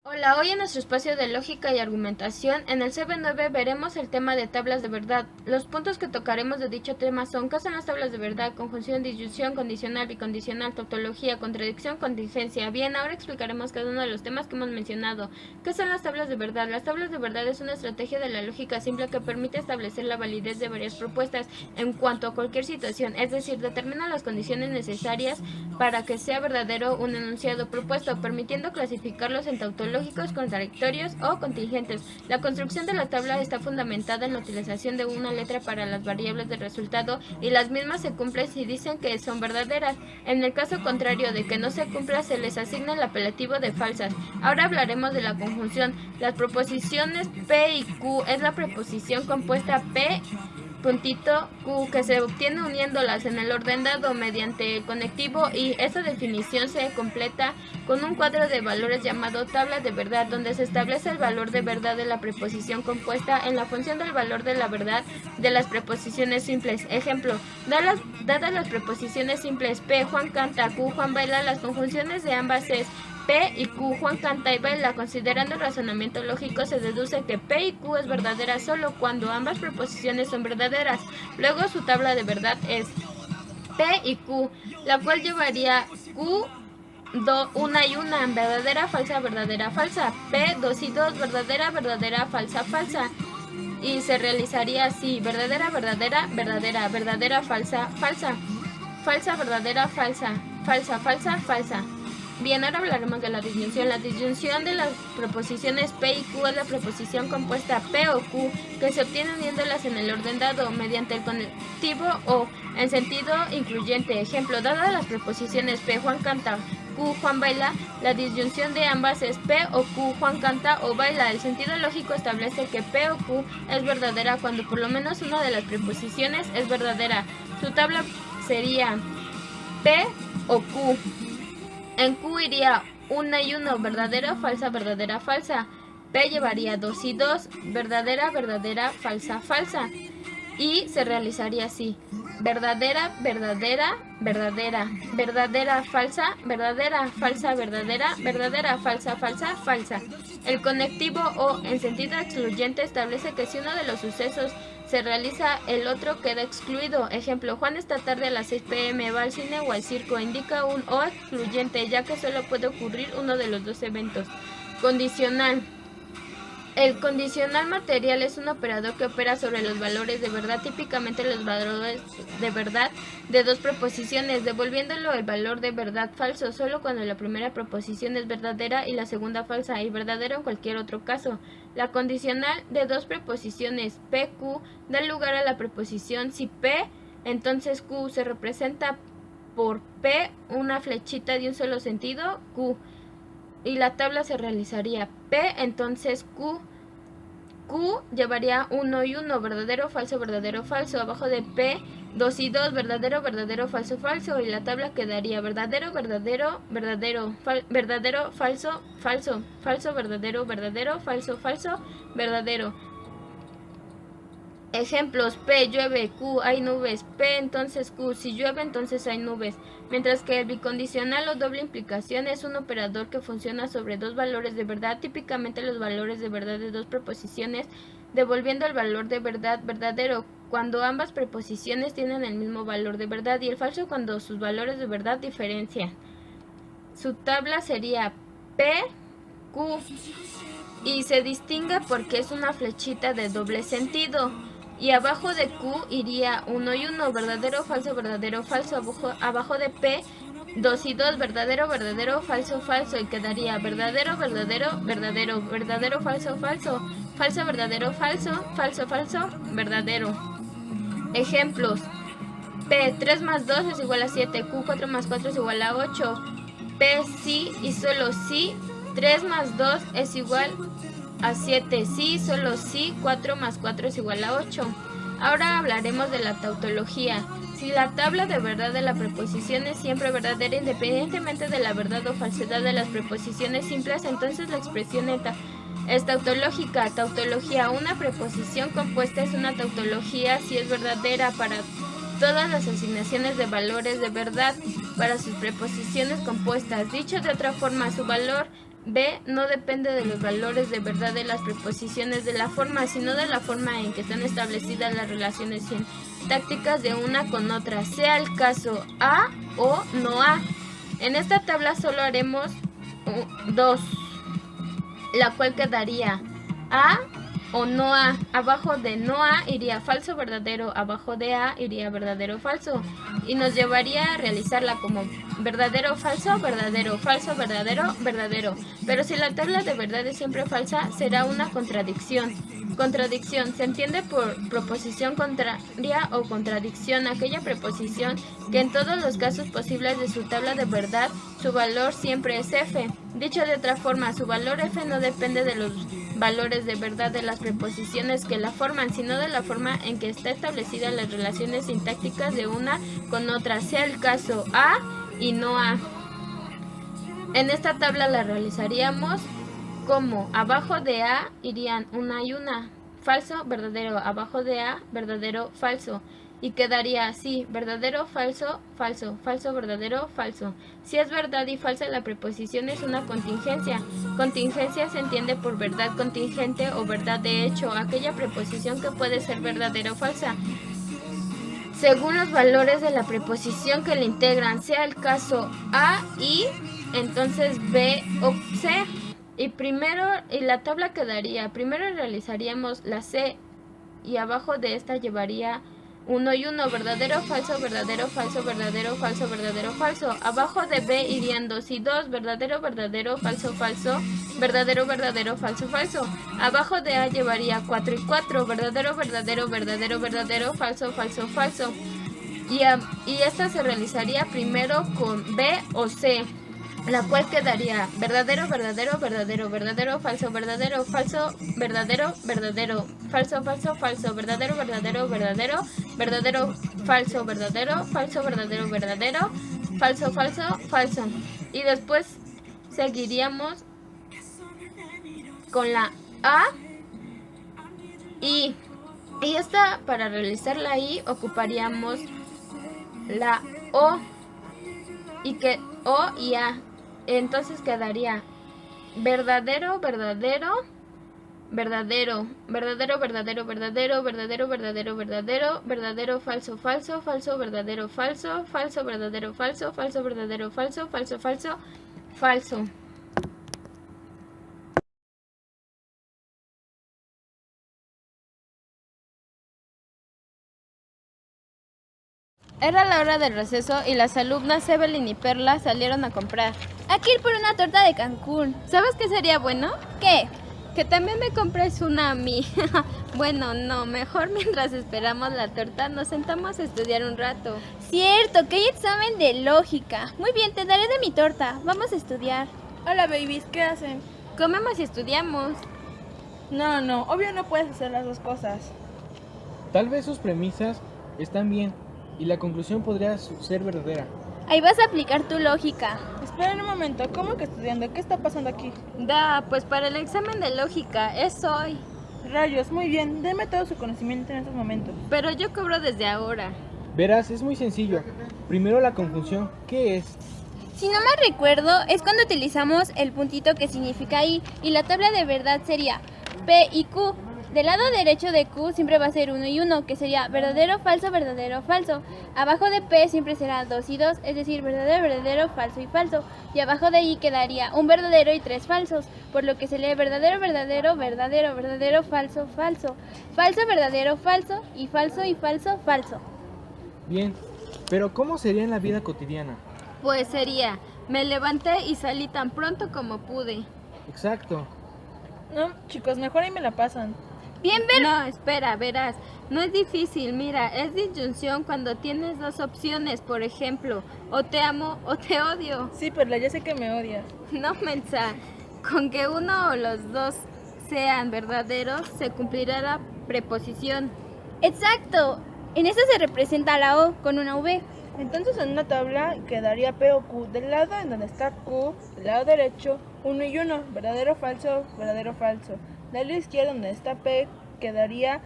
Hola, hoy en nuestro espacio de lógica y argumentación, en el CB9 veremos el tema de tablas de verdad. Los puntos que tocaremos de dicho tema son ¿qué son las tablas de verdad? Conjunción, disyunción, condicional, bicondicional, tautología, contradicción, contingencia. Bien, ahora explicaremos cada uno de los temas que hemos mencionado. ¿Qué son las tablas de verdad? Las tablas de verdad es una estrategia de la lógica simple que permite establecer la validez de varias propuestas en cuanto a cualquier situación, es decir, determina las condiciones necesarias para que sea verdadero un enunciado propuesto, permitiendo clasificarlos en tautologías contradictorios o contingentes. La construcción de la tabla está fundamentada en la utilización de una letra para las variables de resultado y las mismas se cumplen si dicen que son verdaderas. En el caso contrario de que no se cumpla, se les asigna el apelativo de falsas. Ahora hablaremos de la conjunción. Las proposiciones P y Q es la preposición compuesta P puntito Q que se obtiene uniéndolas en el orden dado mediante el conectivo y esta definición se completa con un cuadro de valores llamado tabla de verdad donde se establece el valor de verdad de la preposición compuesta en la función del valor de la verdad de las preposiciones simples. Ejemplo, dadas las preposiciones simples P, Juan canta, Q, Juan baila, las conjunciones de ambas es P y Q, Juan canta y baila. Considerando el razonamiento lógico, se deduce que P y Q es verdadera solo cuando ambas preposiciones son verdaderas. Luego su tabla de verdad es P y Q, la cual llevaría Q una y una, verdadera, falsa, falsa. P, dos y dos, verdadera, verdadera, falsa, falsa. Y se realizaría así: verdadera, verdadera, verdadera, verdadera, falsa, falsa, falsa, verdadera, falsa, falsa, falsa, falsa. Bien, ahora hablaremos de la disyunción. La disyunción de las preposiciones P y Q es la preposición compuesta P o Q que se obtiene uniéndolas en el orden dado mediante el conectivo o en sentido incluyente. Ejemplo, dadas las preposiciones P, Juan canta, Q, Juan baila, la disyunción de ambas es P o Q, Juan canta o baila. El sentido lógico establece que P o Q es verdadera cuando por lo menos una de las preposiciones es verdadera. Su tabla sería P o Q. En Q iría una y uno, verdadera, falsa, verdadera, falsa. P llevaría dos y dos, verdadera, verdadera, falsa, falsa. Y se realizaría así: verdadera, verdadera, verdadera, verdadera, falsa, verdadera, falsa, verdadera, verdadera, falsa, falsa, falsa. El conectivo o en sentido excluyente establece que si uno de los sucesos se realiza, el otro queda excluido. Ejemplo, Juan esta tarde a las 6 p.m. va al cine o al circo. Indica un o excluyente, ya que solo puede ocurrir uno de los dos eventos. Condicional. El condicional material es un operador que opera sobre los valores de verdad, típicamente los valores de verdad de dos proposiciones, devolviéndolo el valor de verdad falso solo cuando la primera proposición es verdadera y la segunda falsa, y verdadero en cualquier otro caso. La condicional de dos preposiciones P, Q da lugar a la preposición si P, entonces Q se representa por P una flechita de un solo sentido, Q, y la tabla se realizaría P, entonces Q. Q llevaría 1 y 1, verdadero, falso, verdadero, falso. Abajo de P, 2 y 2, verdadero, verdadero, falso, falso. Y la tabla quedaría verdadero, verdadero, verdadero, verdadero, falso, falso, falso, verdadero, verdadero, falso, falso, verdadero. Ejemplos: P, llueve, Q, hay nubes, P, entonces Q, si llueve entonces hay nubes. Mientras que el bicondicional o doble implicación es un operador que funciona sobre dos valores de verdad, típicamente los valores de verdad de dos preposiciones, devolviendo el valor de verdad verdadero cuando ambas preposiciones tienen el mismo valor de verdad, y el falso cuando sus valores de verdad diferencian. Su tabla sería P, Q, y se distingue porque es una flechita de doble sentido. Y abajo de Q iría 1 y 1, verdadero, falso, verdadero, falso. Abajo de P, 2 y 2, verdadero, verdadero, falso, falso. Y quedaría verdadero, verdadero, verdadero, verdadero, falso, falso, falso, verdadero, falso, falso, falso, verdadero. Ejemplos: P, 3 más 2 es igual a 7, Q, 4 más 4 es igual a 8. P, sí y solo sí, 3 más 2 es igual a 7, sí, solo sí, 4 más 4 es igual a 8. Ahora hablaremos de la tautología. Si la tabla de verdad de la preposición es siempre verdadera independientemente de la verdad o falsedad de las preposiciones simples, entonces la expresión es tautológica. Tautología: una preposición compuesta es una tautología si es verdadera para todas las asignaciones de valores de verdad para sus preposiciones compuestas. Dicho de otra forma, su valor B no depende de los valores de verdad de las preposiciones de la forma, sino de la forma en que están establecidas las relaciones sintácticas de una con otra, sea el caso A o no A. En esta tabla solo haremos 2, la cual quedaría A o no A. Abajo de no A iría falso, verdadero. Abajo de A iría verdadero, falso. Y nos llevaría a realizarla como verdadero, falso, verdadero, falso, verdadero, verdadero. Pero si la tabla de verdad es siempre falsa, será una contradicción. Contradicción se entiende por proposición contraria o contradicción, aquella preposición que en todos los casos posibles de su tabla de verdad, su valor siempre es f. Dicho de otra forma, su valor f no depende de los valores de verdad de las preposiciones que la forman, sino de la forma en que está establecida las relaciones sintácticas de una con otra, sea el caso A y no A. En esta tabla la realizaríamos como abajo de A irían una y una, falso, verdadero, abajo de A, verdadero, falso. Y quedaría así, verdadero, falso, falso, falso, verdadero, falso. Si es verdad y falsa, la preposición es una contingencia. Contingencia se entiende por verdad contingente o verdad de hecho, aquella preposición que puede ser verdadera o falsa, según los valores de la preposición que le integran, sea el caso A y entonces B o C. Y la tabla quedaría, primero realizaríamos la C y abajo de esta llevaría 1 y 1, verdadero, falso, verdadero, falso, verdadero, falso, verdadero, falso. Abajo de B irían 2 y 2, verdadero, verdadero, falso, falso, verdadero, verdadero, falso, falso. Abajo de A llevaría 4 y 4, verdadero, verdadero, verdadero, verdadero, falso, falso, falso. Y esta se realizaría primero con B o C, la cual quedaría verdadero, verdadero, verdadero, verdadero, falso, verdadero, falso, verdadero, verdadero, falso, falso, falso, verdadero, verdadero, verdadero, verdadero, falso, verdadero, falso, verdadero, verdadero, falso, falso, falso. Y después seguiríamos con la A y esta, para realizar la I, ocuparíamos la O y A. Entonces quedaría verdadero, verdadero, verdadero, verdadero, verdadero, verdadero, verdadero, verdadero, verdadero, verdadero, falso, falso, falso, verdadero, falso, falso, verdadero, falso, falso, verdadero, falso, falso, falso, falso. Era la hora del receso y las alumnas Evelyn y Perla salieron a comprar. Hay que ir por una torta de Cancún. ¿Sabes qué sería bueno? ¿Qué? Que también me compres una a mí. Bueno, no, mejor mientras esperamos la torta nos sentamos a estudiar un rato. Cierto, que hay examen de lógica. Muy bien, te daré de mi torta. Vamos a estudiar. Hola, babies, ¿qué hacen? Comemos y estudiamos. No, obvio no puedes hacer las dos cosas. Tal vez sus premisas están bien y la conclusión podría ser verdadera. Ahí vas a aplicar tu lógica. Esperen un momento, ¿cómo que estudiando? ¿Qué está pasando aquí? Pues para el examen de lógica, es hoy. Rayos, muy bien, denme todo su conocimiento en estos momentos. Pero yo cobro desde ahora. Verás, es muy sencillo. Primero la conjunción. ¿Qué es? Si no me recuerdo, es cuando utilizamos el puntito que significa I y la tabla de verdad sería P y Q. Del lado derecho de Q siempre va a ser 1 y 1, que sería verdadero, falso, verdadero, falso. Abajo de P siempre será 2 y 2, es decir, verdadero, verdadero, falso y falso. Y abajo de I quedaría un verdadero y 3 falsos, por lo que se lee verdadero, verdadero, verdadero, verdadero, falso, falso. Falso, verdadero, falso y falso, falso. Bien, pero ¿cómo sería en la vida cotidiana? Pues sería, me levanté y salí tan pronto como pude. Exacto. No, chicos, mejor ahí me la pasan. Bien, ver. No, espera, verás, no es difícil, mira, es disyunción cuando tienes dos opciones, por ejemplo, o te amo o te odio. Sí, Perla, ya sé que me odias. No, mensa, con que uno o los dos sean verdaderos, se cumplirá la preposición. Exacto. En esta se representa la O con una V. Entonces en una tabla quedaría P o Q. Del lado en donde está Q, del lado derecho, 1 y 1, verdadero, falso, verdadero, falso. Del lado izquierdo donde está P, quedaría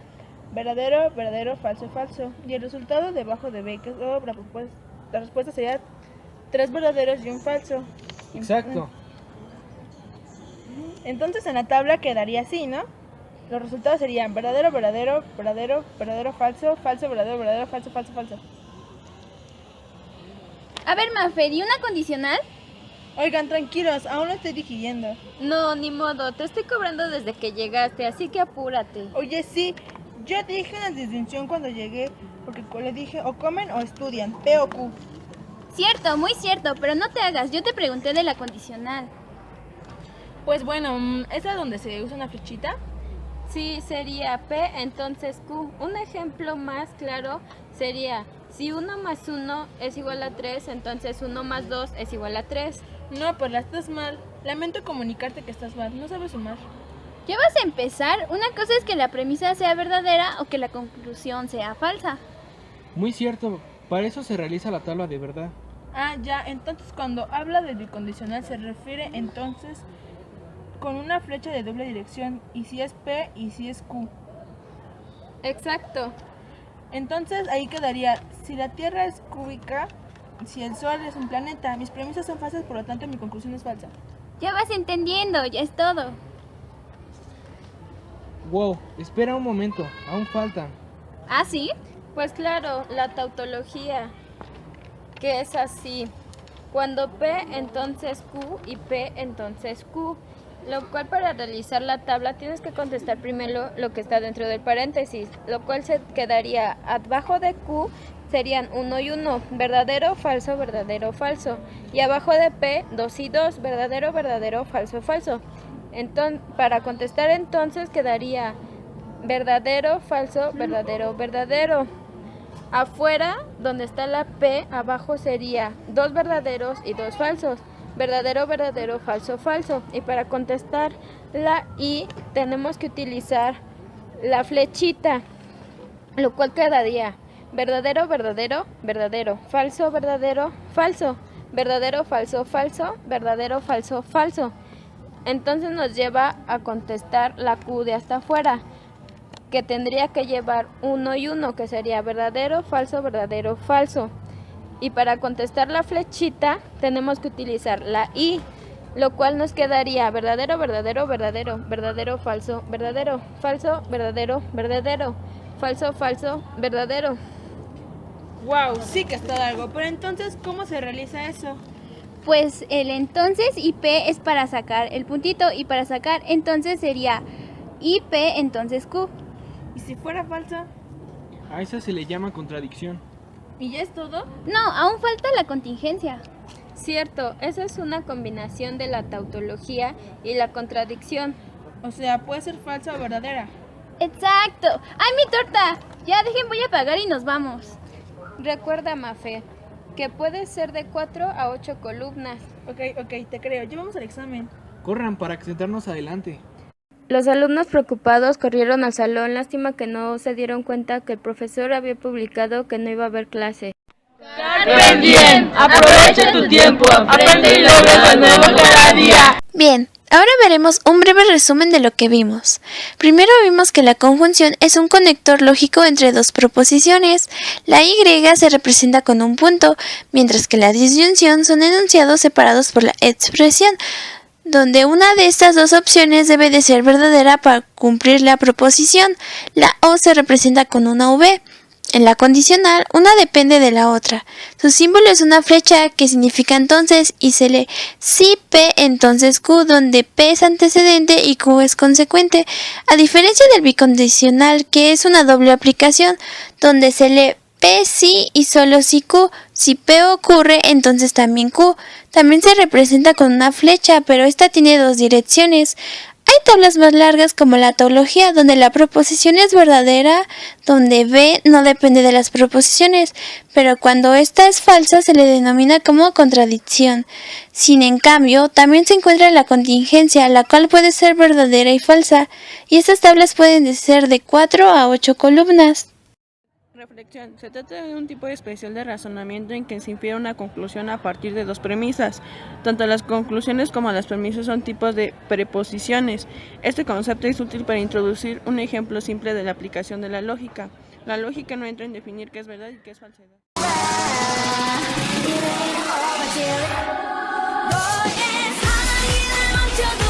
verdadero, verdadero, falso, falso. Y el resultado debajo de B, que es la respuesta sería 3 verdaderos y un falso. Exacto. Entonces en la tabla quedaría así, ¿no? Los resultados serían verdadero, verdadero, verdadero, verdadero, falso, falso, verdadero, verdadero, falso, falso, falso. A ver, Mafer, ¿y una condicional? Oigan, tranquilos, aún lo estoy digiriendo. No, ni modo, te estoy cobrando desde que llegaste, así que apúrate. Oye, sí, yo dije la distinción cuando llegué, porque le dije o comen o estudian, P o Q. Cierto, muy cierto, pero no te hagas, yo te pregunté de la condicional. Pues bueno, ¿esa es donde se usa una flechita? Sí, sería P, entonces Q. Un ejemplo más claro sería, si 1 más 1 es igual a 3, entonces 1 más 2 es igual a 3. No, pues la estás mal. Lamento comunicarte que estás mal, no sabes sumar. Ya vas a empezar, una cosa es que la premisa sea verdadera o que la conclusión sea falsa. Muy cierto, para eso se realiza la tabla de verdad. Ah, ya, entonces cuando habla de bicondicional se refiere entonces con una flecha de doble dirección, y si es P y si es Q. Exacto. Entonces ahí quedaría, si la Tierra es cúbica, si el Sol es un planeta, mis premisas son falsas, por lo tanto mi conclusión es falsa. Ya vas entendiendo, ya es todo. Wow, espera un momento, aún falta. ¿Ah, sí? Pues claro, la tautología, que es así. Cuando P, entonces Q y P, entonces Q. Lo cual para realizar la tabla tienes que contestar primero lo que está dentro del paréntesis, lo cual se quedaría abajo de Q serían 1 y 1, verdadero, falso, verdadero, falso. Y abajo de P, 2 y 2, verdadero, verdadero, falso, falso. Entonces, para contestar entonces quedaría verdadero, falso, verdadero, verdadero. Afuera, donde está la P, abajo sería 2 verdaderos y 2 falsos. Verdadero, verdadero, falso, falso. Y para contestar la I tenemos que utilizar la flechita, lo cual quedaría verdadero, verdadero, verdadero, falso, verdadero, falso, verdadero, falso, falso, verdadero, falso, falso. Entonces nos lleva a contestar la Q de hasta afuera, que tendría que llevar 1 y 1, que sería verdadero, falso, verdadero, falso. Y para contestar la flechita tenemos que utilizar la I, lo cual nos quedaría verdadero, verdadero, verdadero, verdadero, falso, verdadero, falso, verdadero, verdadero, falso, falso, verdadero. Wow, sí que está largo, pero entonces, ¿cómo se realiza eso? Pues el entonces y P es para sacar el puntito, y para sacar entonces sería IP entonces Q. ¿Y si fuera falsa? A esa se le llama contradicción. ¿Y ya es todo? No, aún falta la contingencia. Cierto, esa es una combinación de la tautología y la contradicción. O sea, puede ser falsa o verdadera. Exacto. ¡Ay, mi torta! Ya dejen, voy a pagar y nos vamos. Recuerda, Mafe, que puede ser de 4 a 8 columnas. Ok, te creo. Ya vamos al examen. Corran para sentarnos adelante. Los alumnos preocupados corrieron al salón, lástima que no se dieron cuenta que el profesor había publicado que no iba a haber clase. ¡Carpe diem! Aprovecha tu tiempo, aprende y logra lo nuevo cada día. Bien, ahora veremos un breve resumen de lo que vimos. Primero vimos que la conjunción es un conector lógico entre dos proposiciones. La Y se representa con un punto, mientras que la disyunción son enunciados separados por la expresión, donde una de estas dos opciones debe de ser verdadera para cumplir la proposición. La O se representa con una V. En la condicional, una depende de la otra. Su símbolo es una flecha que significa entonces y se lee si P entonces Q, donde P es antecedente y Q es consecuente, a diferencia del bicondicional, que es una doble aplicación, donde se lee P sí y solo si Q. Si P ocurre, entonces también Q. También se representa con una flecha, pero esta tiene dos direcciones. Hay tablas más largas como la tautología, donde la proposición es verdadera, donde B no depende de las proposiciones, pero cuando esta es falsa se le denomina como contradicción. Sin en cambio, también se encuentra la contingencia, la cual puede ser verdadera y falsa, y estas tablas pueden ser de 4 a 8 columnas. Reflexión. Se trata de un tipo especial de razonamiento en que se infiere una conclusión a partir de dos premisas. Tanto las conclusiones como las premisas son tipos de preposiciones. Este concepto es útil para introducir un ejemplo simple de la aplicación de la lógica. La lógica no entra en definir qué es verdad y qué es falsedad. Boy is high in the